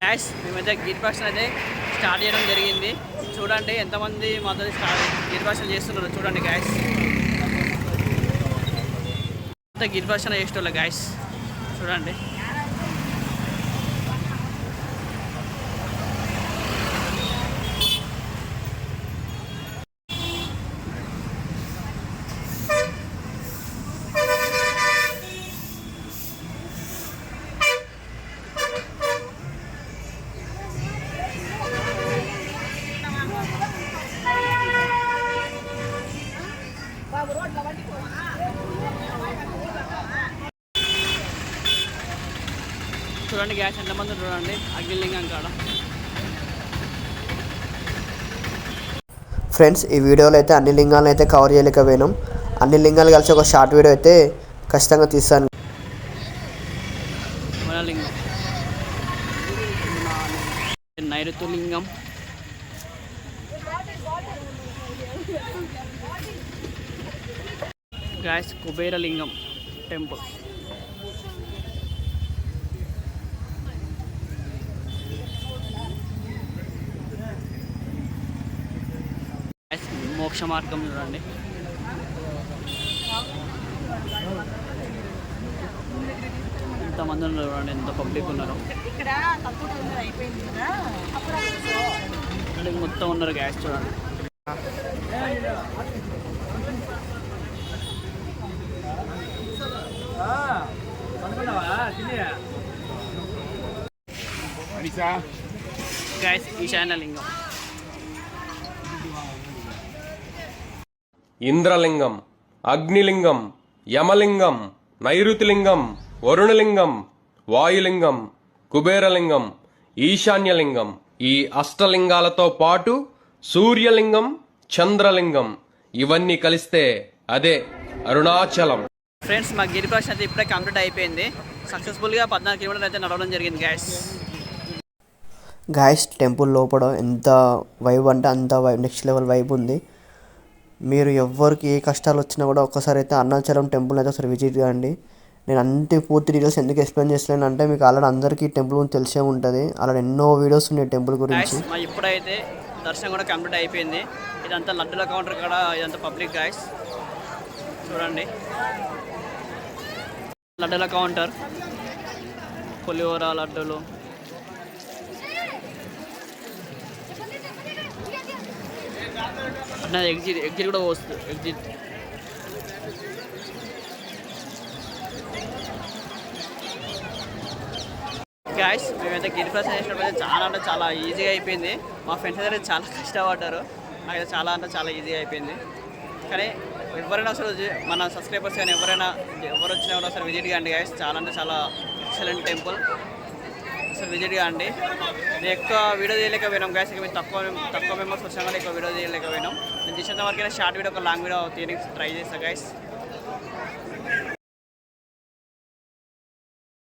Gas మేమైతే గిరిప్రదక్షిణ అయితే start చేయడం జరిగింది. చూడండి ఎంతమంది మాతో గిరిప్రదక్షిణ చేస్తున్నారు చూడండి గ్యాస్. అంతా గిరిప్రదక్షిణ చేసేటోళ్ళ గ్యాస్ చూడండి. చూడండి గ్యాస్ ఎంతమంది చూడండి అగ్నిలింగం కాడ. ఫ్రెండ్స్ ఈ వీడియోలో అయితే అన్ని లింగాలను అయితే కవర్ చేయలేకపోయినాం. అన్ని లింగాలు కలిసి ఒక షార్ట్ వీడియో అయితే ఖచ్చితంగా తీస్తాను. నైరుతులింగం, గ్యాస్ కుబేరలింగం టెంపుల్, మోక్ష మార్గం చూడండి. ఎంతమంది ఉన్నారు చూడండి, ఎంత పబ్లిక్ ఉన్నారు. మొత్తం ఉన్నారు గ్యాస్ చూడండి. గ్యాస్ ఈశాన్యలింగం, ఇంద్రలింగం, అగ్నిలింగం, యమలింగం, నైరుతిలింగం, వరుణలింగం, వాయులింగం, కుబేరలింగం, ఈశాన్యలింగం. ఈ అష్టలింగాలతో పాటు సూర్యలింగం, చంద్రలింగం ఇవన్నీ కలిస్తే అదే అరుణాచలం. ఫ్రెండ్స్ మా గిరిప్రదక్షిణ అయితే ఇప్పుడే కంప్లీట్ అయిపోయింది. సక్సెస్ఫుల్గా 14 కిలోమీటర్లు అయితే నడవడం జరిగింది గాయస్ టెంపుల్ లోపల ఎంత వైబ్ అంటే అంత వైబ్, నెక్స్ట్ లెవెల్ వైబ్ ఉంది. మీరు ఎవరికి ఏ కష్టాలు వచ్చినా కూడా ఒక్కసారి అయితే అరుణాచలం టెంపుల్ అయితే ఒకసారి విజిట్ చేయండి. నేను అంతే పూర్తి డీటెయిల్స్ ఎందుకు ఎక్స్ప్లెయిన్ చేస్తున్నాను అంటే మీకు ఆల్రెడీ అందరికీ టెంపుల్ గురించి తెలిసే ఉంటుంది. అలాంటి ఎన్నో వీడియోస్ ఉన్నాయి టెంపుల్ గురించి. ఇప్పుడైతే దర్శనం కూడా కంప్లీట్ అయిపోయింది. ఇదంతా లడ్డుల కౌంటర్ కూడా, ఇదంతా పబ్లిక్ గాయస్ చూడండి. లడ్డుల కౌంటర్, పులిహోర లడ్డూలు, ఎగ్జిట్ కూడా వస్తుంది. ఎగ్జిట్ గాయస్ మేమైతే గిరిప్రదక్షిణ చేసినప్పుడు చాలా అంటే చాలా ఈజీగా అయిపోయింది. మా ఫ్రెండ్స్ అయితే చాలా కష్టపడ్డారు. నాకైతే చాలా అంటే చాలా ఈజీగా అయిపోయింది. కానీ ఎవరైనా అసలు మన సబ్స్క్రైబర్స్ కానీ ఎవరు వచ్చినా కూడా అసలు విజిట్ కాండి గాయస్. చాలా అంటే చాలా ఎక్సలెంట్ టెంపుల్, అసలు విజిట్ కాండి. నేను ఎక్కువ వీడియో చేయలేకపోయినాం గాయస్. ఇక మేము తక్కువ మెంబర్స్ వచ్చినా కూడా ఎక్కువ వీడియో చేయలేకపోయినాం. నేను చేసేంత వరకైనా షార్ట్ వీడియో, ఒక లాంగ్ వీడియో తీయడానికి ట్రై చేస్తాను గాయస్.